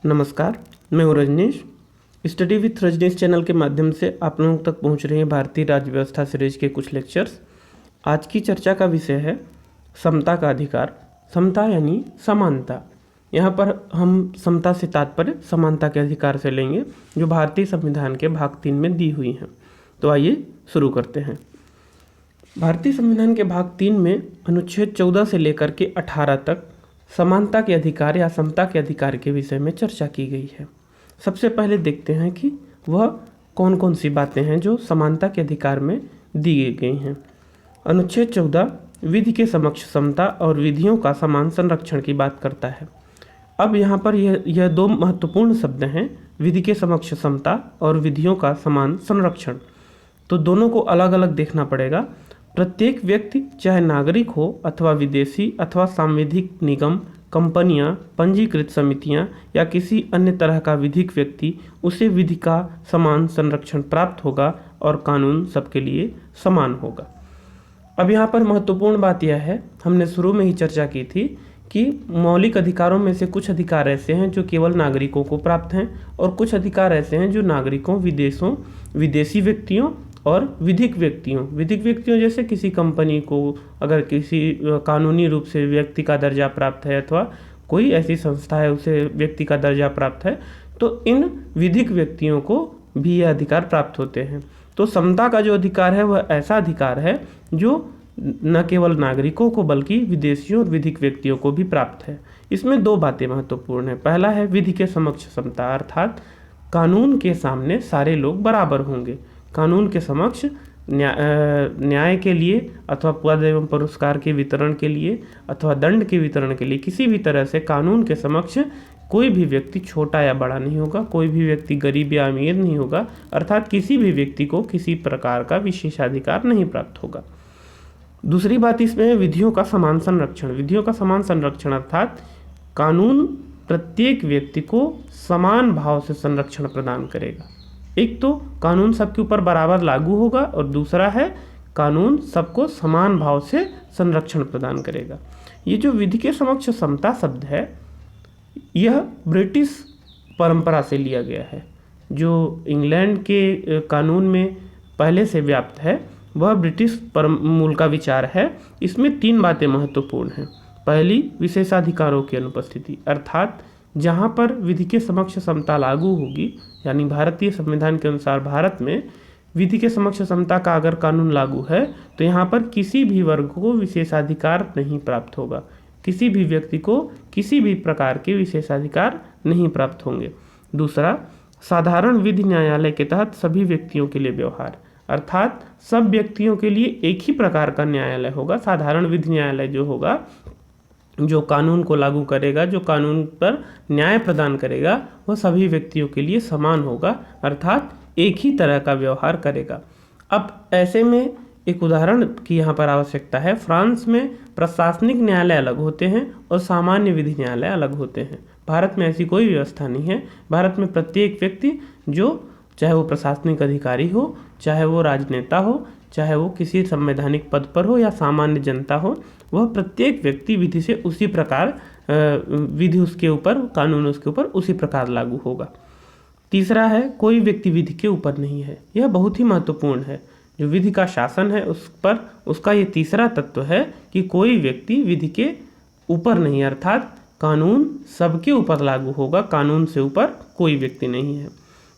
नमस्कार, मैं हूँ Rajneesh. Study with Rajneesh channel के माध्यम से आप लोगों तक पहुँच रहे हैं भारतीय राज्य व्यवस्था सीरीज के कुछ लेक्चर्स। आज की चर्चा का विषय है समता का अधिकार। समता यानी समानता। यहाँ पर हम समता से तात्पर्य समानता के अधिकार से लेंगे, जो भारतीय संविधान के भाग 3 में दी हुई हैं। तो आइए शुरू करते हैं। भारतीय संविधान के भाग 3 में अनुच्छेद 14 से लेकर के 18 तक समानता के अधिकार या समता के अधिकार के विषय में चर्चा की गई है। सबसे पहले देखते हैं कि वह कौन कौन सी बातें हैं जो समानता के अधिकार में दी गई हैं। अनुच्छेद 14 विधि के समक्ष समता और विधियों का समान संरक्षण की बात करता है। अब यहाँ पर यह दो महत्वपूर्ण शब्द हैं, विधि के समक्ष समता और विधियों का समान संरक्षण। तो दोनों को अलग अलग देखना पड़ेगा। प्रत्येक व्यक्ति, चाहे नागरिक हो अथवा विदेशी अथवा सांविधिक निगम, कंपनियां, पंजीकृत समितियां या किसी अन्य तरह का विधिक व्यक्ति, उसे विधि का समान संरक्षण प्राप्त होगा और कानून सबके लिए समान होगा। अब यहाँ पर महत्वपूर्ण बात यह है, हमने शुरू में ही चर्चा की थी कि मौलिक अधिकारों में से कुछ अधिकार ऐसे हैं जो केवल नागरिकों को प्राप्त हैं और कुछ अधिकार ऐसे हैं जो नागरिकों, विदेशी व्यक्तियों और विधिक व्यक्तियों जैसे किसी कंपनी को अगर किसी कानूनी रूप से व्यक्ति का दर्जा प्राप्त है अथवा कोई ऐसी संस्था है उसे व्यक्ति का दर्जा प्राप्त है, तो इन विधिक व्यक्तियों को भी यह अधिकार प्राप्त होते हैं। तो समता का जो अधिकार है वह ऐसा अधिकार है जो न केवल नागरिकों को बल्कि विदेशियों और विधिक व्यक्तियों को भी प्राप्त है। इसमें दो बातें महत्वपूर्ण हैं। पहला है विधि के समक्ष समता, अर्थात कानून के सामने सारे लोग बराबर होंगे। कानून के समक्ष न्याय के लिए अथवा पद एवं पुरस्कार के वितरण के लिए अथवा दंड के वितरण के लिए किसी भी तरह से कानून के समक्ष कोई भी व्यक्ति छोटा या बड़ा नहीं होगा, कोई भी व्यक्ति गरीब या अमीर नहीं होगा, अर्थात किसी भी व्यक्ति को किसी प्रकार का विशेषाधिकार नहीं प्राप्त होगा। दूसरी बात इसमें है विधियों का समान संरक्षण। विधियों का समान संरक्षण अर्थात कानून प्रत्येक व्यक्ति को समान भाव से संरक्षण प्रदान करेगा। एक तो कानून सबके ऊपर बराबर लागू होगा और दूसरा है कानून सबको समान भाव से संरक्षण प्रदान करेगा। ये जो विधि के समक्ष समता शब्द है यह ब्रिटिश परंपरा से लिया गया है। जो इंग्लैंड के कानून में पहले से व्याप्त है वह ब्रिटिश मूल का विचार है। इसमें 3 बातें महत्वपूर्ण हैं। पहली, विशेषाधिकारों की अनुपस्थिति, अर्थात जहाँ पर विधि के समक्ष समता लागू होगी, यानी भारतीय संविधान के अनुसार भारत में विधि के समक्ष समता का अगर कानून लागू है तो यहाँ पर किसी भी वर्ग को विशेषाधिकार नहीं प्राप्त होगा, किसी भी व्यक्ति को किसी भी प्रकार के विशेषाधिकार नहीं प्राप्त होंगे। दूसरा, साधारण विधि न्यायालय के तहत सभी व्यक्तियों के लिए व्यवहार, अर्थात सब व्यक्तियों के लिए एक ही प्रकार का न्यायालय होगा। साधारण विधि न्यायालय जो होगा, जो कानून को लागू करेगा, जो कानून पर न्याय प्रदान करेगा, वह सभी व्यक्तियों के लिए समान होगा, अर्थात एक ही तरह का व्यवहार करेगा। अब ऐसे में एक उदाहरण की यहाँ पर आवश्यकता है। फ्रांस में प्रशासनिक न्यायालय अलग होते हैं और सामान्य विधि न्यायालय अलग होते हैं। भारत में ऐसी कोई व्यवस्था नहीं है। भारत में प्रत्येक व्यक्ति, जो चाहे वो प्रशासनिक अधिकारी हो, चाहे वो राजनेता हो, चाहे वो किसी संवैधानिक पद पर हो या सामान्य जनता हो, वह प्रत्येक व्यक्ति विधि से उसी प्रकार विधि उसके ऊपर, कानून उसके ऊपर उसी प्रकार लागू होगा। तीसरा है कोई व्यक्ति विधि के ऊपर नहीं है। यह बहुत ही महत्वपूर्ण है। जो विधि का शासन है उस पर उसका ये तीसरा तत्व है कि कोई व्यक्ति विधि के ऊपर नहीं, अर्थात कानून सबके ऊपर लागू होगा, कानून से ऊपर कोई व्यक्ति नहीं है।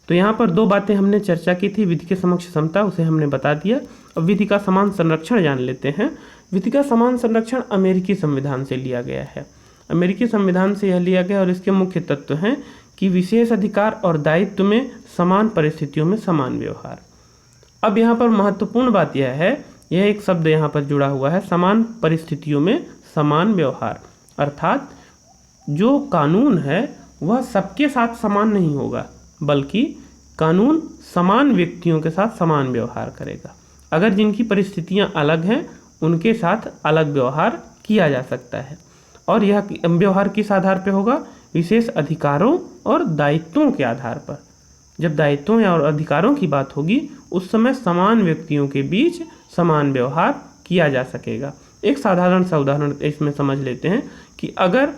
तो यहाँ पर 2 बातें हमने चर्चा की थी। विधि के समक्ष समता, उसे हमने बता दिया। अब विधि का समान संरक्षण जान लेते हैं। विधि का समान संरक्षण अमेरिकी संविधान से लिया गया है। अमेरिकी संविधान से यह लिया गया और इसके मुख्य तत्व हैं कि विशेष अधिकार और दायित्व में समान परिस्थितियों में समान व्यवहार। अब यहाँ पर महत्वपूर्ण बात यह है, यह एक शब्द यहाँ पर जुड़ा हुआ है, समान परिस्थितियों में समान व्यवहार, अर्थात जो कानून है वह सबके साथ समान नहीं होगा, बल्कि कानून समान व्यक्तियों के साथ समान व्यवहार करेगा। अगर जिनकी परिस्थितियां अलग हैं उनके साथ अलग व्यवहार किया जा सकता है, और यह व्यवहार किस आधार पर होगा? विशेष अधिकारों और दायित्वों के आधार पर। जब दायित्वों या और अधिकारों की बात होगी उस समय समान व्यक्तियों के बीच समान व्यवहार किया जा सकेगा। एक साधारण सा उदाहरण इसमें समझ लेते हैं कि अगर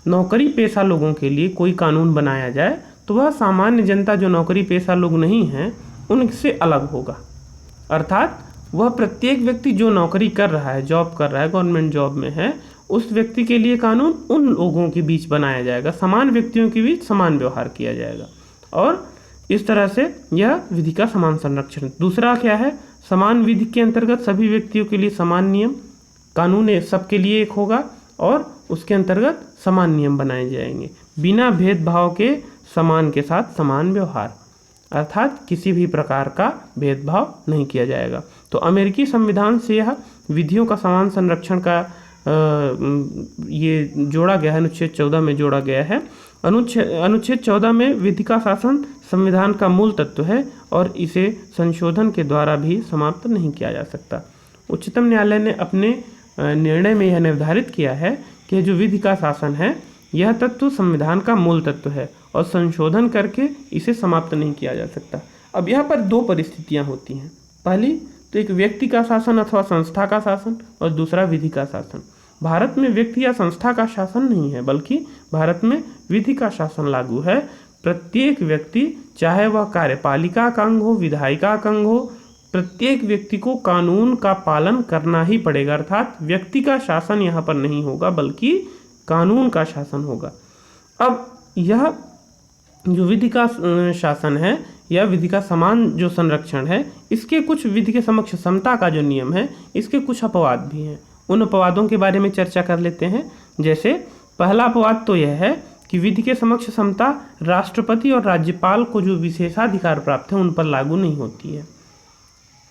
नौकरी पेशा लोगों के लिए कोई कानून बनाया जाए तो वह सामान्य जनता जो नौकरी पेशा लोग नहीं हैं उनसे अलग होगा। अर्थात वह प्रत्येक व्यक्ति जो नौकरी कर रहा है, जॉब कर रहा है, गवर्नमेंट जॉब में है, उस व्यक्ति के लिए कानून उन लोगों के बीच बनाया जाएगा, समान व्यक्तियों के बीच समान व्यवहार किया जाएगा और इस तरह से यह विधि का समान संरक्षण। दूसरा क्या है, समान विधि के अंतर्गत सभी व्यक्तियों के लिए समान नियम, कानून सबके लिए एक होगा और उसके अंतर्गत समान नियम बनाए जाएंगे, बिना भेदभाव के समान के साथ समान व्यवहार, अर्थात किसी भी प्रकार का भेदभाव नहीं किया जाएगा। तो अमेरिकी संविधान से यह विधियों का समान संरक्षण का ये जोड़ा गया है, अनुच्छेद 14 में जोड़ा गया है। अनुच्छेद 14 में विधि का शासन संविधान का मूल तत्व है और इसे संशोधन के द्वारा भी समाप्त नहीं किया जा सकता। उच्चतम न्यायालय ने अपने निर्णय में यह निर्धारित किया है कि जो विधि का शासन है यह तत्व संविधान का मूल तत्व है और संशोधन करके इसे समाप्त नहीं किया जा सकता। अब यहाँ पर दो परिस्थितियाँ होती हैं, पहली तो एक व्यक्ति का शासन अथवा संस्था का शासन और दूसरा विधि का शासन। भारत में व्यक्ति या संस्था का शासन नहीं है, बल्कि भारत में विधि का शासन लागू है। प्रत्येक व्यक्ति, चाहे वह कार्यपालिका का अंग हो, विधायिका का अंग हो, प्रत्येक व्यक्ति को कानून का पालन करना ही पड़ेगा। अर्थात व्यक्ति का शासन यहाँ पर नहीं होगा बल्कि कानून का शासन होगा। अब यह जो विधि का शासन है या विधि का समान जो संरक्षण है, इसके कुछ विधि के समक्ष समता का जो नियम है, इसके कुछ अपवाद भी हैं। उन अपवादों के बारे में चर्चा कर लेते हैं। जैसे पहला अपवाद तो यह है कि विधि के समक्ष समता राष्ट्रपति और राज्यपाल को जो विशेषाधिकार प्राप्त है उन पर लागू नहीं होती है।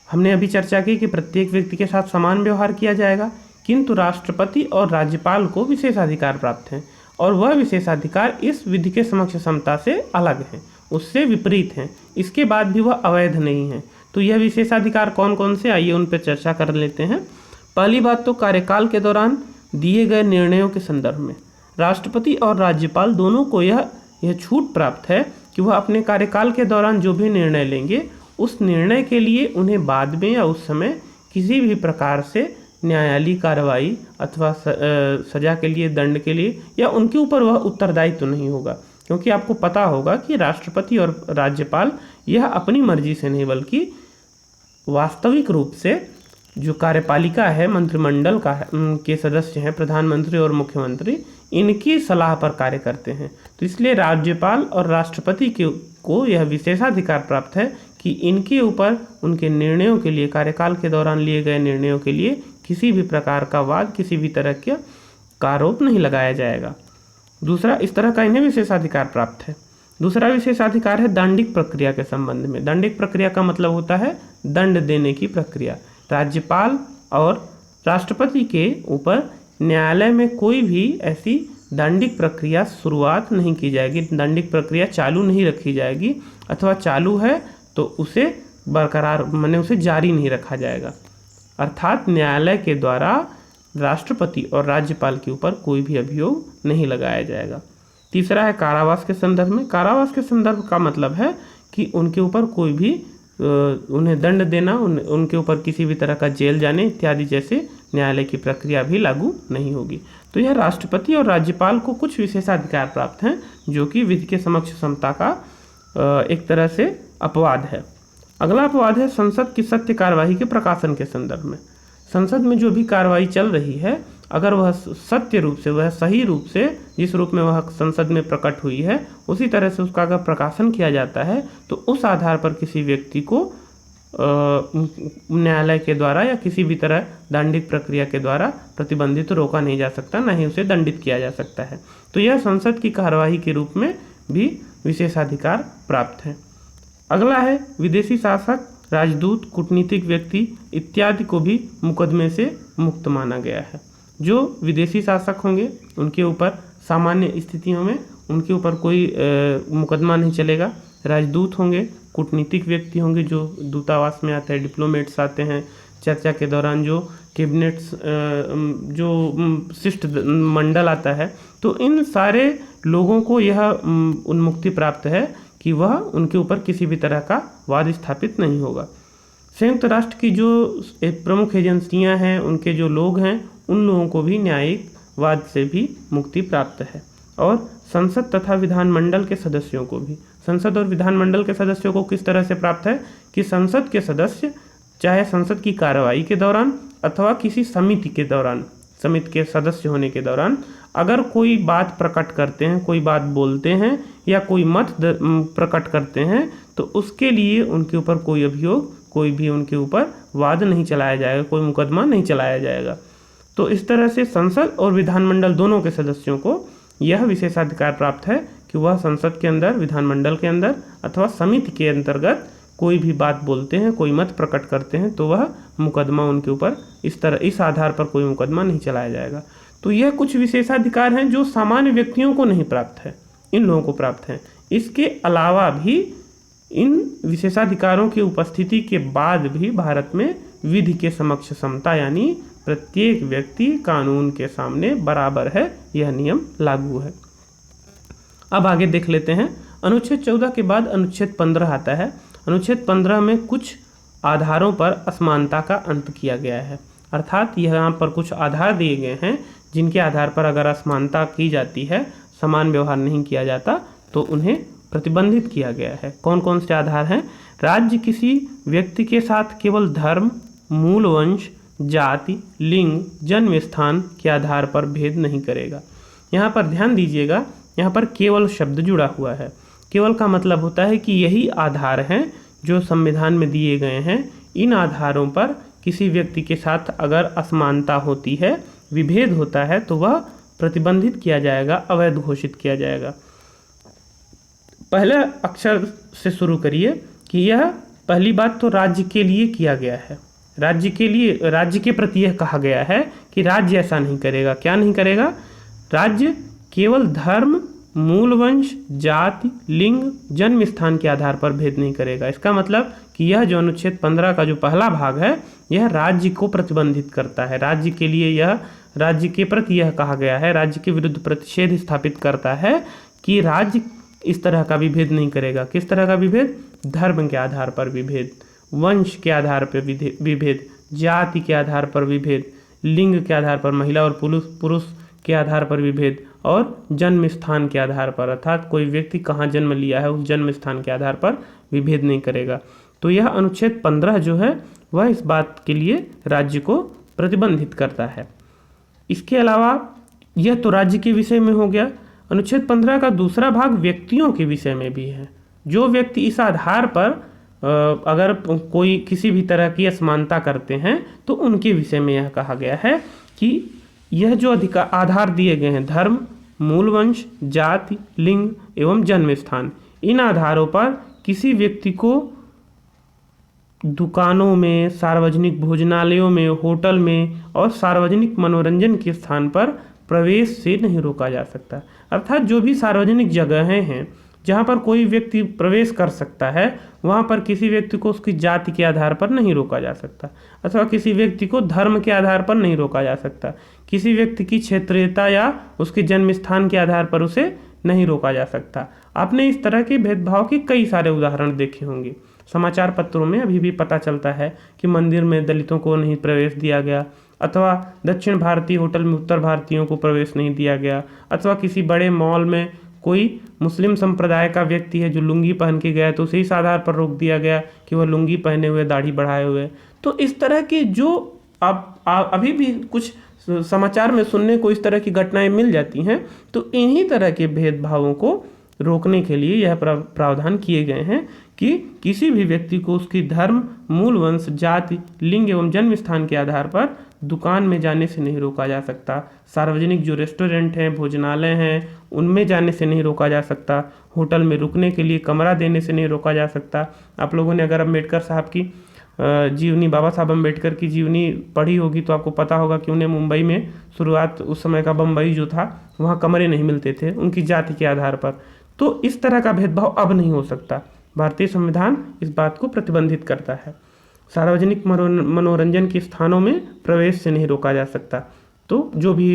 हमने अभी चर्चा की कि प्रत्येक व्यक्ति के साथ समान व्यवहार किया जाएगा, किंतु राष्ट्रपति और राज्यपाल को विशेषाधिकार प्राप्त हैं और वह विशेषाधिकार इस विधि के समक्ष समता से अलग हैं, उससे विपरीत हैं। इसके बाद भी वह अवैध नहीं है। तो यह विशेषाधिकार कौन कौन से, आइए उन पर चर्चा कर लेते हैं। पहली बात तो कार्यकाल के दौरान दिए गए निर्णयों के संदर्भ में राष्ट्रपति और राज्यपाल दोनों को यह छूट प्राप्त है कि वह अपने कार्यकाल के दौरान जो भी निर्णय लेंगे उस निर्णय के लिए उन्हें बाद में या उस समय किसी भी प्रकार से न्यायालयी कार्रवाई अथवा सजा के लिए, दंड के लिए या उनके ऊपर वह उत्तरदायित्व तो नहीं होगा। क्योंकि आपको पता होगा कि राष्ट्रपति और राज्यपाल यह अपनी मर्जी से नहीं बल्कि वास्तविक रूप से जो कार्यपालिका है, मंत्रिमंडल के सदस्य हैं, प्रधानमंत्री और मुख्यमंत्री, इनकी सलाह पर कार्य करते हैं। तो इसलिए राज्यपाल और राष्ट्रपति को यह विशेषाधिकार प्राप्त है कि इनके ऊपर उनके निर्णयों के लिए, कार्यकाल के दौरान लिए गए निर्णयों के लिए किसी भी प्रकार का वाद, किसी भी तरह का आरोप नहीं लगाया जाएगा। दूसरा, इस तरह का इन्हें विशेषाधिकार प्राप्त है। दूसरा विशेषाधिकार है दंडिक प्रक्रिया के संबंध में। दंडिक प्रक्रिया का मतलब होता है दंड देने की प्रक्रिया। राज्यपाल और राष्ट्रपति के ऊपर न्यायालय में कोई भी ऐसी दंडिक प्रक्रिया शुरुआत नहीं की जाएगी, दंडिक प्रक्रिया चालू नहीं रखी जाएगी, अथवा चालू है तो उसे बरकरार माने उसे जारी नहीं रखा जाएगा। अर्थात न्यायालय के द्वारा राष्ट्रपति और राज्यपाल के ऊपर कोई भी अभियोग नहीं लगाया जाएगा। तीसरा है कारावास के संदर्भ में। कारावास के संदर्भ का मतलब है कि उनके ऊपर कोई भी उन्हें दंड देना, उनके ऊपर किसी भी तरह का जेल जाने इत्यादि जैसे न्यायालय की प्रक्रिया भी लागू नहीं होगी। तो यह राष्ट्रपति और राज्यपाल को कुछ विशेषाधिकार प्राप्त हैं जो कि विधि के समक्ष समता का एक तरह से अपवाद है। अगला अपवाद है संसद की सत्य कार्यवाही के प्रकाशन के संदर्भ में। संसद में जो भी कार्रवाई चल रही है, अगर वह सत्य रूप से, वह सही रूप से, जिस रूप में वह संसद में प्रकट हुई है उसी तरह से उसका अगर प्रकाशन किया जाता है तो उस आधार पर किसी व्यक्ति को न्यायालय के द्वारा या किसी भी तरह दंडिक प्रक्रिया के द्वारा प्रतिबंधित तो रोका नहीं जा सकता, न ही उसे दंडित किया जा सकता है। तो यह संसद की कार्यवाही के रूप में भी विशेषाधिकार प्राप्त है। अगला है विदेशी शासक, राजदूत, कूटनीतिक व्यक्ति इत्यादि को भी मुकदमे से मुक्त माना गया है। जो विदेशी शासक होंगे उनके ऊपर सामान्य स्थितियों में उनके ऊपर कोई मुकदमा नहीं चलेगा। राजदूत होंगे, कूटनीतिक व्यक्ति होंगे जो दूतावास में आते हैं, डिप्लोमेट्स आते हैं, चर्चा के दौरान जो कैबिनेट्स जो शिष्ट मंडल आता है, तो इन सारे लोगों को यह उन्मुक्ति प्राप्त है कि वह उनके ऊपर किसी भी तरह का वाद स्थापित नहीं होगा। संयुक्त राष्ट्र की जो प्रमुख एजेंसियां हैं, उनके जो लोग हैं, उन लोगों को भी न्यायिक वाद से भी मुक्ति प्राप्त है। और संसद तथा विधानमंडल के सदस्यों को भी। संसद और विधानमंडल के सदस्यों को किस तरह से प्राप्त है कि संसद के सदस्य चाहे संसद की कार्रवाई के दौरान अथवा किसी समिति के दौरान, समिति के सदस्य होने के दौरान अगर कोई बात प्रकट करते हैं, कोई बात बोलते हैं या कोई मत प्रकट करते हैं, तो उसके लिए उनके ऊपर कोई अभियोग, कोई भी उनके ऊपर वाद नहीं चलाया जाएगा, कोई मुकदमा नहीं चलाया जाएगा। तो इस तरह से संसद और विधानमंडल दोनों के सदस्यों को यह विशेषाधिकार प्राप्त है कि वह संसद के अंदर, विधानमंडल के अंदर अथवा समिति के अंतर्गत कोई भी बात बोलते हैं, कोई मत प्रकट करते हैं, तो वह मुकदमा उनके ऊपर इस आधार पर कोई मुकदमा नहीं चलाया जाएगा। तो यह कुछ विशेषाधिकार हैं जो सामान्य व्यक्तियों को नहीं प्राप्त है, इन लोगों को प्राप्त हैं। इसके अलावा भी इन विशेषाधिकारों की उपस्थिति के बाद भी भारत में विधि के समक्ष समता, यानी प्रत्येक व्यक्ति कानून के सामने बराबर है, यह नियम लागू है। अब आगे देख लेते हैं। अनुच्छेद 14 के बाद अनुच्छेद 15 आता है। अनुच्छेद 15 में कुछ आधारों पर असमानता का अंत किया गया है, अर्थात यहाँ पर कुछ आधार दिए गए हैं जिनके आधार पर अगर असमानता की जाती है, समान व्यवहार नहीं किया जाता, तो उन्हें प्रतिबंधित किया गया है। कौन कौन से आधार हैं? राज्य किसी व्यक्ति के साथ केवल धर्म, मूल वंश, जाति, लिंग, जन्म स्थान के आधार पर भेद नहीं करेगा। यहाँ पर ध्यान दीजिएगा, यहाँ पर केवल शब्द जुड़ा हुआ है। केवल का मतलब होता है कि यही आधार हैं जो संविधान में दिए गए हैं। इन आधारों पर किसी व्यक्ति के साथ अगर असमानता होती है, विभेद होता है, तो वह प्रतिबंधित किया जाएगा, अवैध घोषित किया जाएगा। पहले अक्षर से शुरू करिए कि यह पहली बात तो राज्य के लिए किया गया है। राज्य के लिए, राज्य के प्रति यह कहा गया है कि राज्य ऐसा नहीं करेगा। क्या नहीं करेगा? राज्य केवल धर्म, मूल वंश, जाति, लिंग, जन्म स्थान के आधार पर भेद नहीं करेगा। इसका मतलब कि यह जो अनुच्छेद 15 का जो पहला भाग है, यह राज्य को प्रतिबंधित करता है। राज्य के लिए यह, राज्य के प्रति यह कहा गया है, राज्य के विरुद्ध प्रतिषेध स्थापित करता है कि राज्य इस तरह का विभेद नहीं करेगा। किस तरह का विभेद? धर्म के आधार पर विभेद, वंश के आधार पर विभेद, जाति के आधार पर विभेद, लिंग के आधार पर महिला और पुरुष के आधार पर विभेद, और जन्म स्थान के आधार पर, अर्थात कोई व्यक्ति कहाँ जन्म लिया है उस जन्म स्थान के आधार पर विभेद नहीं करेगा। तो यह अनुच्छेद 15 जो है वह इस बात के लिए राज्य को प्रतिबंधित करता है। इसके अलावा यह तो राज्य के विषय में हो गया। अनुच्छेद 15 का दूसरा भाग व्यक्तियों के विषय में भी है। जो व्यक्ति इस आधार पर अगर कोई किसी भी तरह की असमानता करते हैं, तो उनके विषय में यह कहा गया है कि यह जो आधार दिए गए हैं, धर्म, मूल वंश, जाति, लिंग एवं जन्म स्थान, इन आधारों पर किसी व्यक्ति को दुकानों में, सार्वजनिक भोजनालयों में, होटल में और सार्वजनिक मनोरंजन के स्थान पर प्रवेश से नहीं रोका जा सकता। अर्थात जो भी सार्वजनिक जगहें हैं जहाँ पर कोई व्यक्ति प्रवेश कर सकता है, वहाँ पर किसी व्यक्ति को उसकी जाति के आधार पर नहीं रोका जा सकता, अथवा किसी व्यक्ति को धर्म के आधार पर नहीं रोका जा सकता, किसी व्यक्ति की क्षेत्रीयता या उसके जन्म स्थान के आधार पर उसे नहीं रोका जा सकता। आपने इस तरह के भेदभाव के कई सारे उदाहरण देखे होंगे। समाचार पत्रों में अभी भी पता चलता है कि मंदिर में दलितों को नहीं प्रवेश दिया गया, अथवा दक्षिण भारतीय होटल में उत्तर भारतीयों को प्रवेश नहीं दिया गया, अथवा किसी बड़े मॉल में कोई मुस्लिम संप्रदाय का व्यक्ति है जो लुंगी पहन के गया, तो उसे इस आधार पर रोक दिया गया कि वह लुंगी पहने हुए, दाढ़ी बढ़ाए हुए। तो इस तरह की जो अभी भी कुछ समाचार में सुनने को इस तरह की घटनाएं मिल जाती हैं, तो इन्हीं तरह के भेदभावों को रोकने के लिए यह प्रावधान किए गए हैं कि किसी भी व्यक्ति को उसकी धर्म, मूल वंश, जाति, लिंग एवं जन्म स्थान के आधार पर दुकान में जाने से नहीं रोका जा सकता, सार्वजनिक जो रेस्टोरेंट हैं, भोजनालय हैं, उनमें जाने से नहीं रोका जा सकता, होटल में रुकने के लिए कमरा देने से नहीं रोका जा सकता। आप लोगों ने अगर अम्बेडकर साहब की जीवनी, बाबा साहब अम्बेडकर की जीवनी पढ़ी होगी तो आपको पता होगा कि उन्हें मुंबई में शुरुआत, उस समय का बम्बई जो था, वहाँ कमरे नहीं मिलते थे उनकी जाति के आधार पर। तो इस तरह का भेदभाव अब नहीं हो सकता। भारतीय संविधान इस बात को प्रतिबंधित करता है। सार्वजनिक मनोरंजन के स्थानों में प्रवेश से नहीं रोका जा सकता। तो जो भी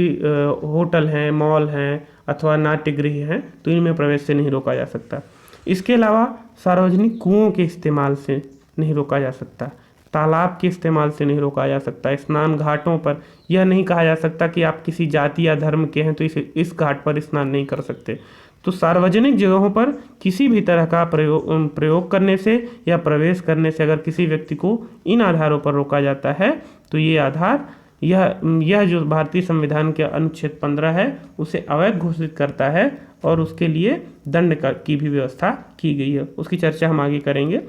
होटल हैं, मॉल हैं अथवा नाट्यगृह हैं, तो इनमें प्रवेश से नहीं रोका जा सकता। इसके अलावा सार्वजनिक कुओं के इस्तेमाल से नहीं रोका जा सकता। तालाब के इस्तेमाल से नहीं रोका जा सकता। स्नान घाटों पर यह नहीं कहा जा सकता कि आप किसी जाति या धर्म के हैं तो इस घाट पर स्नान नहीं कर सकते। तो सार्वजनिक जगहों पर किसी भी तरह का प्रयोग करने से या प्रवेश करने से अगर किसी व्यक्ति को इन आधारों पर रोका जाता है तो ये आधार यह जो भारतीय संविधान के अनुच्छेद 15 है उसे अवैध घोषित करता है और उसके लिए दंड की भी व्यवस्था की गई है। उसकी चर्चा हम आगे करेंगे।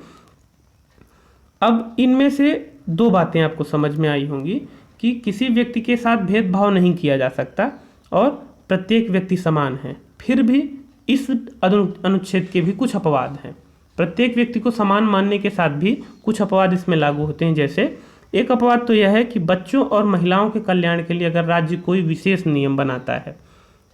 अब इनमें से दो बातें आपको समझ में आई होंगी कि किसी व्यक्ति के साथ भेदभाव नहीं किया जा सकता और प्रत्येक व्यक्ति समान है। फिर भी इस अनुच्छेद के भी कुछ अपवाद हैं। प्रत्येक व्यक्ति को समान मानने के साथ भी कुछ अपवाद इसमें लागू होते हैं। जैसे एक अपवाद तो यह है कि बच्चों और महिलाओं के कल्याण के लिए अगर राज्य कोई विशेष नियम बनाता है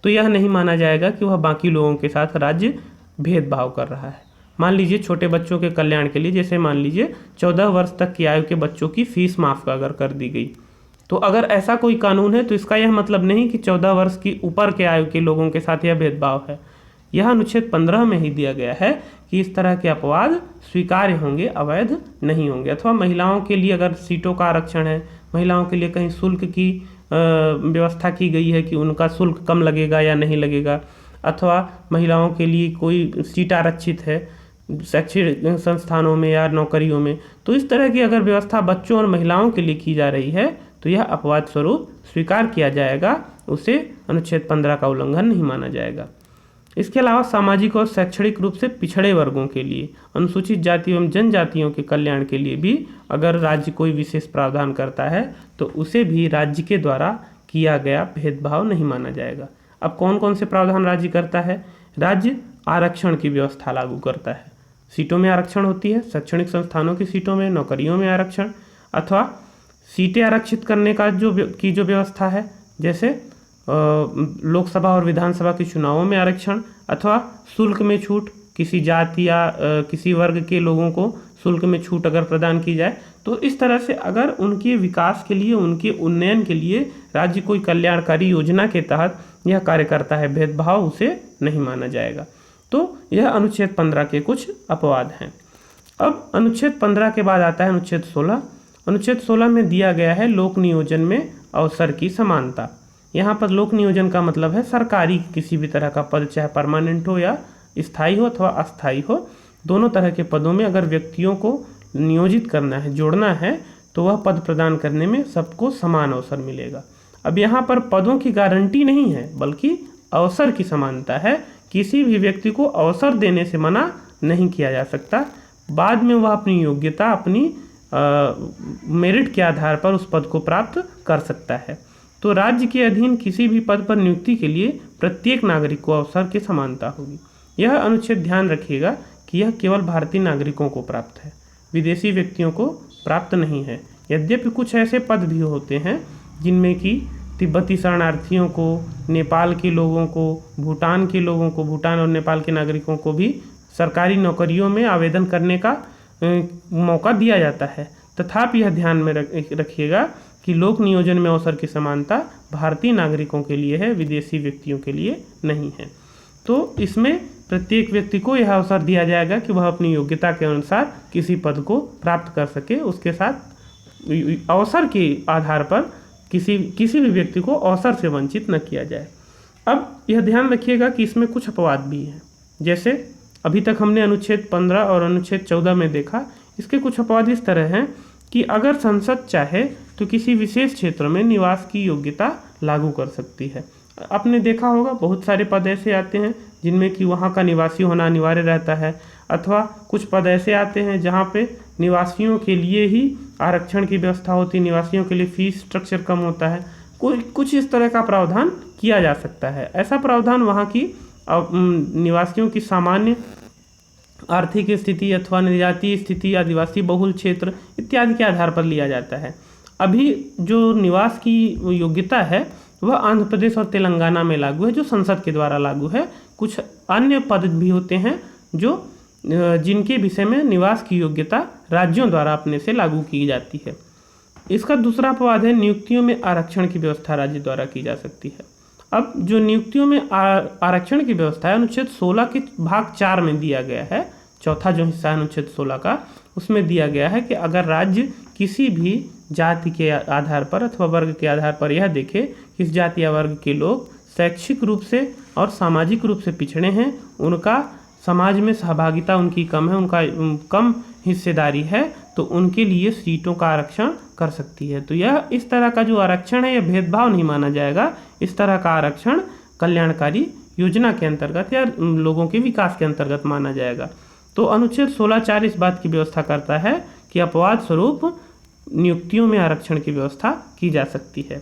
तो यह नहीं माना जाएगा कि वह बाकी लोगों के साथ राज्य भेदभाव कर रहा है। मान लीजिए छोटे बच्चों के कल्याण के लिए, जैसे मान लीजिए 14 वर्ष तक की आयु के बच्चों की फीस माफ़ अगर कर दी गई, तो अगर ऐसा कोई कानून है तो इसका यह मतलब नहीं कि 14 वर्ष की ऊपर के आयु के लोगों के साथ यह भेदभाव है। यह अनुच्छेद 15 में ही दिया गया है कि इस तरह के अपवाद स्वीकार्य होंगे, अवैध नहीं होंगे। अथवा महिलाओं के लिए अगर सीटों का आरक्षण है, महिलाओं के लिए कहीं शुल्क की व्यवस्था की गई है कि उनका शुल्क कम लगेगा या नहीं लगेगा, अथवा महिलाओं के लिए कोई सीट आरक्षित है शैक्षणिक संस्थानों में या नौकरियों में, तो इस तरह की अगर व्यवस्था बच्चों और महिलाओं के लिए की जा रही है तो यह अपवाद स्वरूप स्वीकार किया जाएगा, उसे अनुच्छेद 15 का उल्लंघन नहीं माना जाएगा। इसके अलावा सामाजिक और शैक्षणिक रूप से पिछड़े वर्गों के लिए, अनुसूचित जाति एवं जनजातियों के कल्याण के लिए भी अगर राज्य कोई विशेष प्रावधान करता है तो उसे भी राज्य के द्वारा किया गया भेदभाव नहीं माना जाएगा। अब कौन कौन से प्रावधान राज्य करता है? राज्य आरक्षण की व्यवस्था लागू करता है। सीटों में आरक्षण होती है, शैक्षणिक संस्थानों की सीटों में, नौकरियों में आरक्षण, अथवा सीटें आरक्षित करने का जो व्यवस्था है, जैसे लोकसभा और विधानसभा के चुनावों में आरक्षण, अथवा शुल्क में छूट, किसी जाति या किसी वर्ग के लोगों को शुल्क में छूट अगर प्रदान की जाए, तो इस तरह से अगर उनके विकास के लिए, उनके उन्नयन के लिए राज्य कोई कल्याणकारी योजना के तहत यह कार्य करता है, भेदभाव उसे नहीं माना जाएगा। तो यह अनुच्छेद 15 के कुछ अपवाद हैं। अब अनुच्छेद 15 के बाद आता है अनुच्छेद 16। अनुच्छेद 16 में दिया गया है लोक नियोजन में अवसर की समानता। यहाँ पर लोक नियोजन का मतलब है सरकारी किसी भी तरह का पद, चाहे परमानेंट हो या स्थायी हो अथवा अस्थायी हो, दोनों तरह के पदों में अगर व्यक्तियों को नियोजित करना है, जोड़ना है, तो वह पद प्रदान करने में सबको समान अवसर मिलेगा। अब यहाँ पर पदों की गारंटी नहीं है बल्कि अवसर की समानता है। किसी भी व्यक्ति को अवसर देने से मना नहीं किया जा सकता। बाद में वह अपनी योग्यता, अपनी मेरिट के आधार पर उस पद को प्राप्त कर सकता है। तो राज्य के अधीन किसी भी पद पर नियुक्ति के लिए प्रत्येक नागरिक को अवसर की समानता होगी। यह अनुच्छेद ध्यान रखिएगा कि यह केवल भारतीय नागरिकों को प्राप्त है, विदेशी व्यक्तियों को प्राप्त नहीं है। यद्यपि कुछ ऐसे पद भी होते हैं जिनमें कि तिब्बती शरणार्थियों को, नेपाल के लोगों को, भूटान के लोगों को, भूटान और नेपाल के नागरिकों को भी सरकारी नौकरियों में आवेदन करने का मौका दिया जाता है। तथापि यह ध्यान में रखिएगा कि लोक नियोजन में अवसर की समानता भारतीय नागरिकों के लिए है, विदेशी व्यक्तियों के लिए नहीं है। तो इसमें प्रत्येक व्यक्ति को यह अवसर दिया जाएगा कि वह अपनी योग्यता के अनुसार किसी पद को प्राप्त कर सके। उसके साथ अवसर के आधार पर किसी भी व्यक्ति को अवसर से वंचित न किया जाए। अब यह ध्यान रखिएगा कि इसमें कुछ अपवाद भी हैं। जैसे अभी तक हमने अनुच्छेद 15 और अनुच्छेद 14 में देखा, इसके कुछ अपवाद इस तरह हैं कि अगर संसद चाहे तो किसी विशेष क्षेत्र में निवास की योग्यता लागू कर सकती है। आपने देखा होगा बहुत सारे पद ऐसे आते हैं जिनमें कि वहाँ का निवासी होना अनिवार्य रहता है, अथवा कुछ पद ऐसे आते हैं जहाँ पे निवासियों के लिए ही आरक्षण की व्यवस्था होती है, निवासियों के लिए फीस स्ट्रक्चर कम होता है। कुछ इस तरह का प्रावधान किया जा सकता है। ऐसा प्रावधान वहाँ की निवासियों की सामान्य आर्थिक स्थिति अथवा निर्यातीय स्थिति, आदिवासी बहुल क्षेत्र इत्यादि के आधार पर लिया जाता है। अभी जो निवास की योग्यता है वह आंध्र प्रदेश और तेलंगाना में लागू है, जो संसद के द्वारा लागू है। कुछ अन्य पद भी होते हैं जिनके विषय में निवास की योग्यता राज्यों द्वारा अपने से लागू की जाती है। इसका दूसरा अपवाद है नियुक्तियों में आरक्षण की व्यवस्था राज्य द्वारा की जा सकती है। अब जो नियुक्तियों में आरक्षण की व्यवस्था है अनुच्छेद 16 के भाग 4 में दिया गया है चौथा जो हिस्सा है अनुच्छेद 16 का, उसमें दिया गया है कि अगर राज्य किसी भी जाति के आधार पर अथवा वर्ग के आधार पर यह देखे कि इस जाति या वर्ग के लोग शैक्षिक रूप से और सामाजिक रूप से पिछड़े हैं, उनका समाज में सहभागिता उनकी कम है, उनका कम हिस्सेदारी है, तो उनके लिए सीटों का आरक्षण कर सकती है। तो यह इस तरह का जो आरक्षण है यह भेदभाव नहीं माना जाएगा। इस तरह का आरक्षण कल्याणकारी योजना के अंतर्गत या लोगों के विकास के अंतर्गत माना जाएगा। तो अनुच्छेद 16(4) इस बात की व्यवस्था करता है कि अपवाद स्वरूप नियुक्तियों में आरक्षण की व्यवस्था की जा सकती है।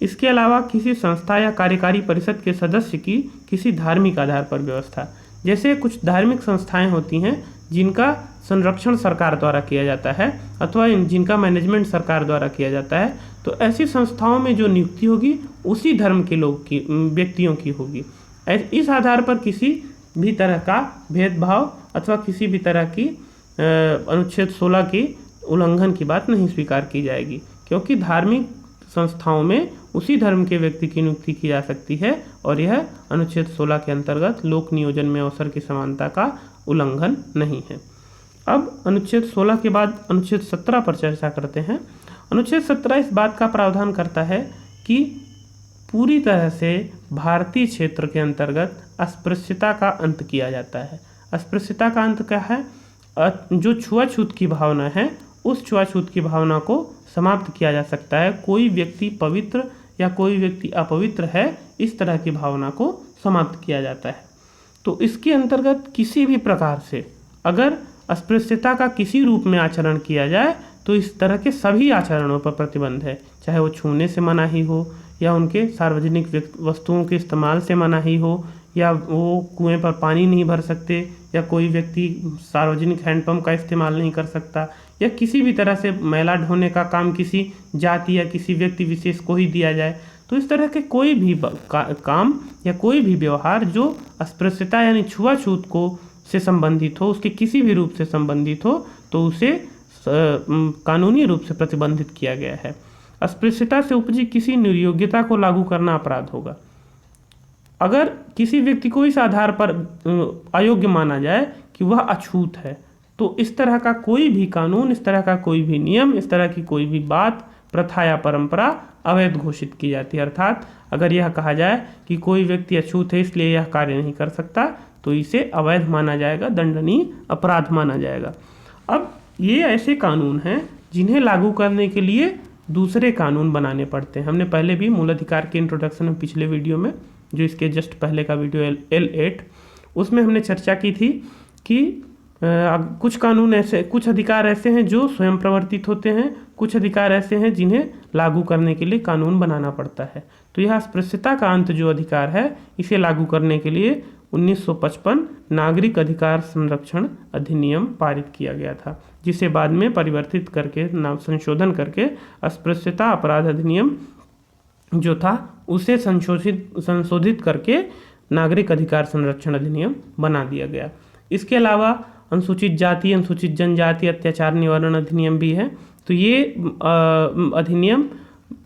इसके अलावा किसी संस्था या कार्यकारी परिषद के सदस्य की किसी धार्मिक आधार पर व्यवस्था, जैसे कुछ धार्मिक संस्थाएं होती हैं जिनका संरक्षण सरकार द्वारा किया जाता है अथवा जिनका मैनेजमेंट सरकार द्वारा किया जाता है, तो ऐसी संस्थाओं में जो नियुक्ति होगी उसी धर्म के लोग की व्यक्तियों की होगी। इस आधार पर किसी भी तरह का भेदभाव अथवा किसी भी तरह की अनुच्छेद 16 की उल्लंघन की बात नहीं स्वीकार की जाएगी, क्योंकि धार्मिक संस्थाओं में उसी धर्म के व्यक्ति की नियुक्ति की जा सकती है और यह अनुच्छेद 16 के अंतर्गत लोक नियोजन में अवसर की समानता का उल्लंघन नहीं है। अब अनुच्छेद 16 के बाद अनुच्छेद 17 पर चर्चा करते हैं। अनुच्छेद 17 इस बात का प्रावधान करता है कि पूरी तरह से भारतीय क्षेत्र के अंतर्गत अस्पृश्यता का अंत किया जाता है। अस्पृश्यता का अंत क्या है? जो छुआछूत की भावना है उस छुआछूत की भावना को समाप्त किया जा सकता है। कोई व्यक्ति पवित्र या कोई व्यक्ति अपवित्र है, इस तरह की भावना को समाप्त किया जाता है। तो इसके अंतर्गत किसी भी प्रकार से अगर अस्पृश्यता का किसी रूप में आचरण किया जाए तो इस तरह के सभी आचरणों पर प्रतिबंध है, चाहे वो छूने से मनाही हो या उनके सार्वजनिक वस्तुओं के इस्तेमाल से मनाही हो, या वो कुएं पर पानी नहीं भर सकते, या कोई व्यक्ति सार्वजनिक हैंडपंप का इस्तेमाल नहीं कर सकता, या किसी भी तरह से मैला ढोने का काम किसी जाति या किसी व्यक्ति विशेष को ही दिया जाए। तो इस तरह के कोई भी काम या कोई भी व्यवहार जो अस्पृश्यता यानी छुआछूत को से संबंधित हो, उसके किसी भी रूप से संबंधित हो, तो उसे कानूनी रूप से प्रतिबंधित किया गया है। अस्पृश्यता से उपजी किसी निर्योग्यता को लागू करना अपराध होगा। अगर किसी व्यक्ति को इस आधार पर अयोग्य माना जाए कि वह अछूत है, तो इस तरह का कोई भी कानून, इस तरह का कोई भी नियम, इस तरह की कोई भी बात, प्रथा या परंपरा अवैध घोषित की जाती है। अर्थात अगर यह कहा जाए कि कोई व्यक्ति अछूत है इसलिए यह कार्य नहीं कर सकता, तो इसे अवैध माना जाएगा, दंडनीय अपराध माना जाएगा। अब ये ऐसे कानून हैं जिन्हें लागू करने के लिए दूसरे कानून बनाने पड़ते हैं। हमने पहले भी मूल अधिकार के इंट्रोडक्शन में पिछले वीडियो में, जो इसके जस्ट पहले का वीडियो L8, उसमें हमने चर्चा की थी कि कुछ कानून ऐसे, कुछ अधिकार ऐसे हैं जो स्वयं प्रवर्तित होते हैं, कुछ अधिकार ऐसे हैं जिन्हें लागू करने के लिए कानून बनाना पड़ता है। तो यह अस्पृश्यता का अंत जो अधिकार है, इसे लागू करने के लिए 1955 नागरिक अधिकार संरक्षण अधिनियम पारित किया गया था, जिसे बाद में परिवर्तित करके संशोधन करके अस्पृश्यता अपराध अधिनियम जो था उसे संशोधित करके नागरिक अधिकार संरक्षण अधिनियम बना दिया गया। इसके अलावा अनुसूचित जाति, अनुसूचित जनजाति अत्याचार निवारण अधिनियम भी है। तो ये अधिनियम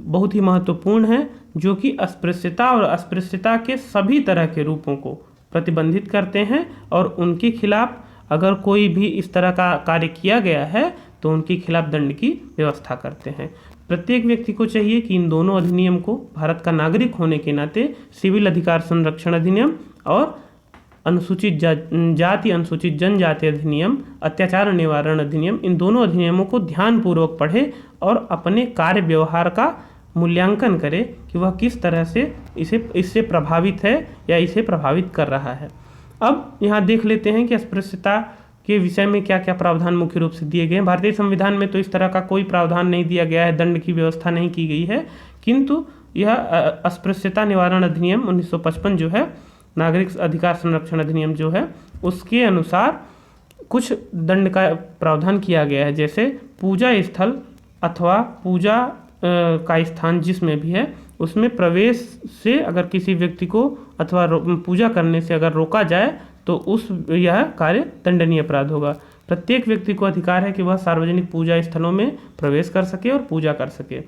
बहुत ही महत्वपूर्ण है, जो कि अस्पृश्यता और अस्पृश्यता के सभी तरह के रूपों को प्रतिबंधित करते हैं और उनके खिलाफ अगर कोई भी इस तरह का कार्य किया गया है तो उनके खिलाफ दंड की व्यवस्था करते हैं। प्रत्येक व्यक्ति को चाहिए कि इन दोनों अधिनियम को भारत का नागरिक होने के नाते सिविल अधिकार संरक्षण अधिनियम और अनुसूचित जाति, अनुसूचित जनजाति अधिनियम, अत्याचार निवारण अधिनियम, इन दोनों अधिनियमों को ध्यानपूर्वक पढ़े और अपने कार्य व्यवहार का मूल्यांकन करे कि वह किस तरह से इससे प्रभावित है या इसे प्रभावित कर रहा है। अब यहाँ देख लेते हैं कि अस्पृश्यता के विषय में क्या क्या प्रावधान मुख्य रूप से दिए गए हैं। भारतीय संविधान में तो इस तरह का कोई प्रावधान नहीं दिया गया है, दंड की व्यवस्था नहीं की गई है, किंतु यह अस्पृश्यता निवारण अधिनियम 1955 जो है, नागरिक अधिकार संरक्षण अधिनियम जो है, उसके अनुसार कुछ दंड का प्रावधान किया गया है। जैसे पूजा स्थल अथवा पूजा का स्थान जिसमें भी है, उसमें प्रवेश से अगर किसी व्यक्ति को अथवा पूजा करने से अगर रोका जाए तो यह कार्य दंडनीय अपराध होगा। प्रत्येक व्यक्ति को अधिकार है कि वह सार्वजनिक पूजा स्थलों में प्रवेश कर सके और पूजा कर सके।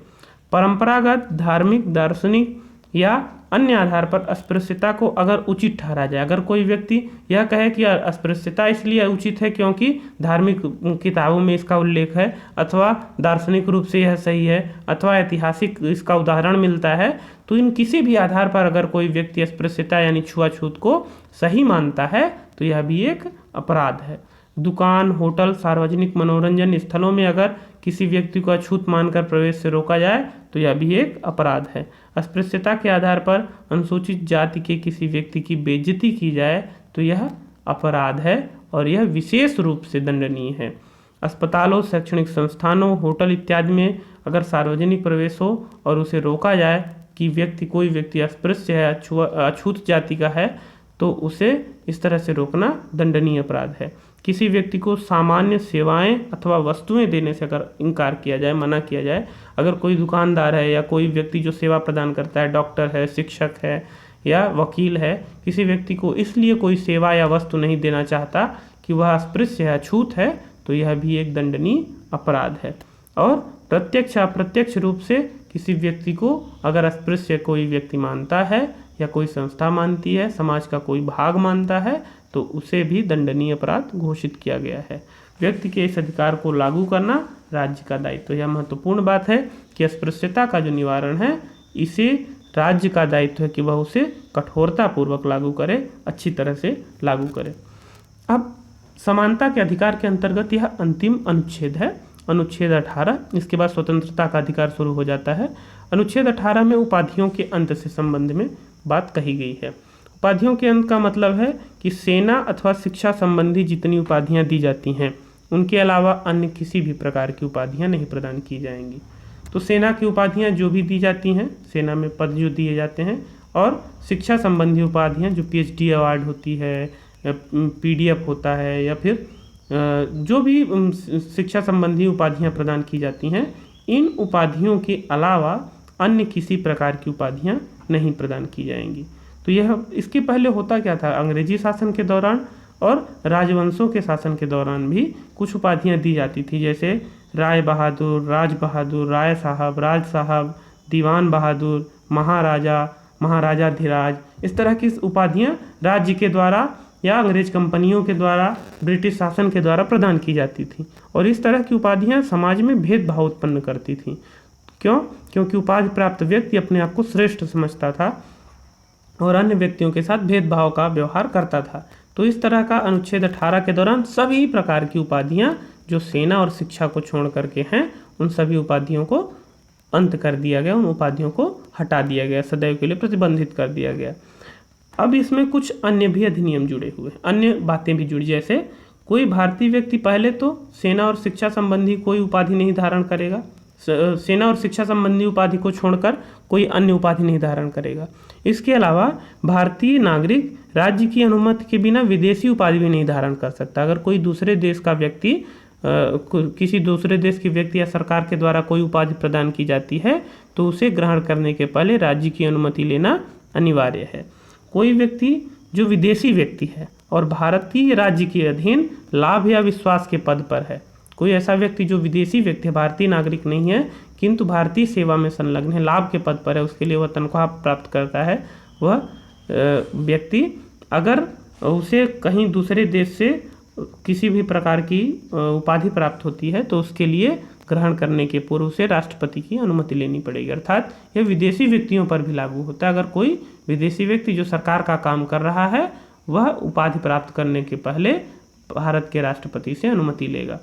परंपरागत, धार्मिक, दार्शनिक या अन्य आधार पर अस्पृश्यता को अगर उचित ठहरा जाए। अगर कोई व्यक्ति यह कहे कि अस्पृश्यता इसलिए उचित है क्योंकि धार्मिक किताबों में इसका उल्लेख है, अथवा दार्शनिक रूप से यह सही है, अथवा ऐतिहासिक इसका उदाहरण मिलता है, तो इन किसी भी आधार पर अगर कोई व्यक्ति अस्पृश्यता यानी छुआछूत को सही मानता है तो यह भी एक अपराध है। दुकान, होटल, सार्वजनिक मनोरंजन स्थलों में अगर किसी व्यक्ति को अछूत मानकर प्रवेश से रोका जाए तो यह भी एक अपराध है। अस्पृश्यता के आधार पर अनुसूचित जाति के किसी व्यक्ति की बेइज्जती की जाए तो यह अपराध है और यह विशेष रूप से दंडनीय है। अस्पतालों, शैक्षणिक संस्थानों, होटल इत्यादि में अगर सार्वजनिक प्रवेश हो और उसे रोका जाए कि कोई व्यक्ति अस्पृश्य है, अछूत जाति का है, तो उसे इस तरह से रोकना दंडनीय अपराध है। किसी व्यक्ति को सामान्य सेवाएं अथवा वस्तुएं देने से अगर इनकार किया जाए, मना किया जाए, अगर कोई दुकानदार है या कोई व्यक्ति जो सेवा प्रदान करता है, डॉक्टर है, शिक्षक है या वकील है, किसी व्यक्ति को इसलिए कोई सेवा या वस्तु नहीं देना चाहता कि वह अस्पृश्य है, अछूत है, तो यह भी एक दंडनीय अपराध है। और प्रत्यक्ष अप्रत्यक्ष रूप से किसी व्यक्ति को अगर अस्पृश्य कोई व्यक्ति मानता है या कोई संस्था मानती है, समाज का कोई भाग मानता है, तो उसे भी दंडनीय अपराध घोषित किया गया है। व्यक्ति के इस अधिकार को लागू करना राज्य का दायित्व। यह महत्वपूर्ण बात है कि अस्पृश्यता का जो निवारण है इसे राज्य का दायित्व है कि वह उसे कठोरतापूर्वक लागू करे, अच्छी तरह से लागू करे। अब समानता के अधिकार के अंतर्गत यह अंतिम अनुच्छेद है, अनुच्छेद 18। इसके बाद स्वतंत्रता का अधिकार शुरू हो जाता है। अनुच्छेद 18 में उपाधियों के अंत से संबंध में बात कही गई है। उपाधियों के अंत का मतलब है कि सेना अथवा शिक्षा संबंधी जितनी उपाधियां दी जाती हैं उनके अलावा अन्य किसी भी प्रकार की उपाधियां नहीं प्रदान की जाएंगी। तो सेना की उपाधियां जो भी दी जाती हैं, सेना में पद जो दिए जाते हैं, और शिक्षा संबंधी उपाधियां जो PhD अवार्ड होती है, PDF होता है, या फिर जो भी शिक्षा संबंधी उपाधियां प्रदान की जाती हैं, इन उपाधियों के अलावा अन्य किसी प्रकार की उपाधियां नहीं प्रदान की जाएंगी। तो यह इसके पहले होता क्या था, अंग्रेजी शासन के दौरान और राजवंशों के शासन के दौरान भी कुछ उपाधियां दी जाती थी, जैसे राय बहादुर, राज बहादुर, राय साहब, राज साहब, दीवान बहादुर, महाराजा, महाराजाधिराज। इस तरह की उपाधियां राज्य के द्वारा या अंग्रेज कंपनियों के द्वारा, ब्रिटिश शासन के द्वारा प्रदान की जाती थी। और इस तरह की उपाधियां समाज में भेदभाव उत्पन्न करती थी। क्यों? क्योंकि उपाधि प्राप्त व्यक्ति अपने आप को श्रेष्ठ समझता था और अन्य व्यक्तियों के साथ भेदभाव का व्यवहार करता था। तो इस तरह का अनुच्छेद 18 के दौरान सभी प्रकार की उपाधियां जो सेना और शिक्षा को छोड़ करके हैं, उन सभी उपाधियों को अंत कर दिया गया, उन उपाधियों को हटा दिया गया, सदैव के लिए प्रतिबंधित कर दिया गया। अब इसमें कुछ अन्य भी अधिनियम जुड़े हुए, अन्य बातें भी जुड़ी, जैसे कोई भारतीय व्यक्ति पहले तो सेना और शिक्षा संबंधी कोई उपाधि नहीं धारण करेगा, सेना और शिक्षा संबंधी उपाधि को छोड़कर कोई अन्य उपाधि नहीं धारण करेगा। इसके अलावा भारतीय नागरिक राज्य की अनुमति के बिना विदेशी उपाधि भी नहीं धारण कर सकता। अगर कोई दूसरे देश का व्यक्ति, किसी दूसरे देश के व्यक्ति या सरकार के द्वारा कोई उपाधि प्रदान की जाती है तो उसे ग्रहण करने के पहले राज्य की अनुमति लेना अनिवार्य है। कोई व्यक्ति जो विदेशी व्यक्ति है और भारतीय राज्य के अधीन लाभ या विश्वास के पद पर है, कोई ऐसा व्यक्ति जो विदेशी व्यक्ति है, भारतीय नागरिक नहीं है किंतु भारतीय सेवा में संलग्न है, लाभ के पद पर है, उसके लिए वह तनख्वाह प्राप्त करता है, वह व्यक्ति अगर उसे कहीं दूसरे देश से किसी भी प्रकार की उपाधि प्राप्त होती है तो उसके लिए ग्रहण करने के पूर्व से राष्ट्रपति की अनुमति लेनी पड़ेगी। अर्थात यह विदेशी व्यक्तियों पर भी लागू होता है। अगर कोई विदेशी व्यक्ति जो सरकार का काम कर रहा है वह उपाधि प्राप्त करने के पहले भारत के राष्ट्रपति से अनुमति लेगा।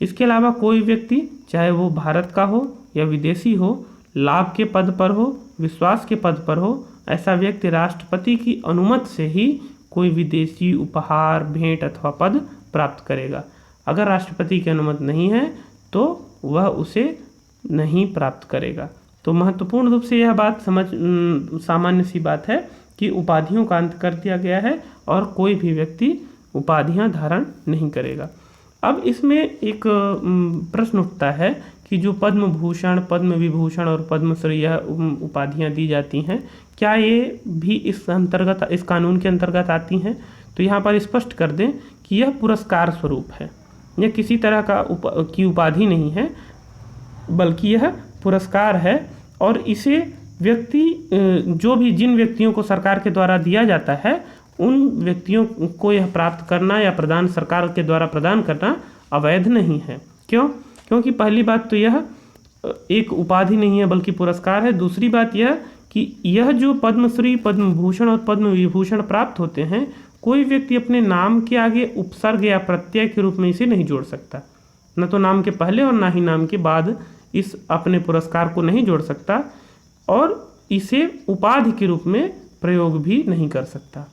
इसके अलावा कोई व्यक्ति, चाहे वो भारत का हो या विदेशी हो, लाभ के पद पर हो, विश्वास के पद पर हो, ऐसा व्यक्ति राष्ट्रपति की अनुमति से ही कोई विदेशी उपहार, भेंट अथवा पद प्राप्त करेगा। अगर राष्ट्रपति की अनुमति नहीं है तो वह उसे नहीं प्राप्त करेगा। तो महत्वपूर्ण रूप से यह बात सामान्य सी बात है कि उपाधियों का अंत कर दिया गया है और कोई भी व्यक्ति उपाधियां धारण नहीं करेगा। अब इसमें एक प्रश्न उठता है कि जो पद्म भूषण, पद्म विभूषण और पद्मश्री यह उपाधियां दी जाती हैं, क्या ये भी इस अंतर्गत, इस कानून के अंतर्गत आती हैं? तो यहाँ पर स्पष्ट कर दें कि यह पुरस्कार स्वरूप है, यह किसी तरह की उपाधि नहीं है, बल्कि यह पुरस्कार है और इसे व्यक्ति जो भी जिन व्यक्तियों को सरकार के द्वारा दिया जाता है उन व्यक्तियों को यह प्राप्त करना या प्रदान सरकार के द्वारा प्रदान करना अवैध नहीं है। क्यों? क्योंकि पहली बात तो यह एक उपाधि नहीं है बल्कि पुरस्कार है। दूसरी बात यह कि यह जो पद्मश्री, पद्म भूषण और पद्म विभूषण प्राप्त होते हैं, कोई व्यक्ति अपने नाम के आगे उपसर्ग या प्रत्यय के रूप में इसे नहीं जोड़ सकता। न तो नाम के पहले और ना ही नाम के बाद इस अपने पुरस्कार को नहीं जोड़ सकता और इसे उपाधि के रूप में प्रयोग भी नहीं कर सकता।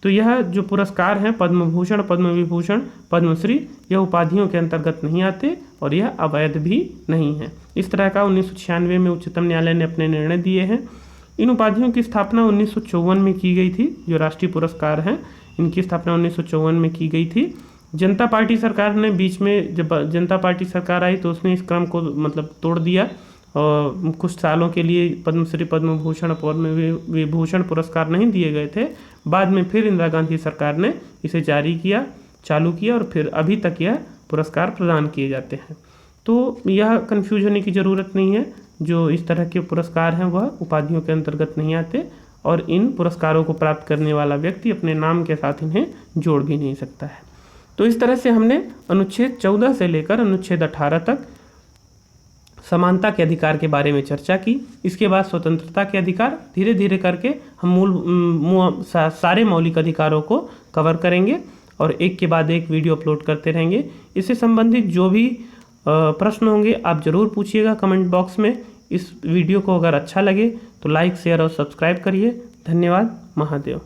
तो यह जो पुरस्कार हैं पद्म भूषण, पद्म विभूषण, पद्मश्री, यह उपाधियों के अंतर्गत नहीं आते और यह अवैध भी नहीं है। इस तरह का 1996 में उच्चतम न्यायालय ने अपने निर्णय दिए हैं। इन उपाधियों की स्थापना 1954 में की गई थी। जो राष्ट्रीय पुरस्कार हैं इनकी स्थापना 1954 में की गई थी। जनता पार्टी सरकार ने बीच में, जब जनता पार्टी सरकार आई तो उसने इस क्रम को मतलब तोड़ दिया और कुछ सालों के लिए पद्मश्री, पद्म भूषण, पद्म विभूषण पुरस्कार नहीं दिए गए थे। बाद में फिर इंदिरा गांधी सरकार ने इसे जारी किया, चालू किया और फिर अभी तक यह पुरस्कार प्रदान किए जाते हैं। तो यह कन्फ्यूज होने की ज़रूरत नहीं है। जो इस तरह के पुरस्कार हैं वह उपाधियों के अंतर्गत नहीं आते और इन पुरस्कारों को प्राप्त करने वाला व्यक्ति अपने नाम के साथ इन्हें जोड़ भी नहीं सकता है। तो इस तरह से हमने अनुच्छेद 14 से लेकर अनुच्छेद 18 तक समानता के अधिकार के बारे में चर्चा की। इसके बाद स्वतंत्रता के अधिकार, धीरे धीरे करके हम सारे मौलिक अधिकारों को कवर करेंगे और एक के बाद एक वीडियो अपलोड करते रहेंगे। इससे संबंधित जो भी प्रश्न होंगे आप ज़रूर पूछिएगा कमेंट बॉक्स में। इस वीडियो को अगर अच्छा लगे तो लाइक, शेयर और सब्सक्राइब करिए। धन्यवाद। महादेव।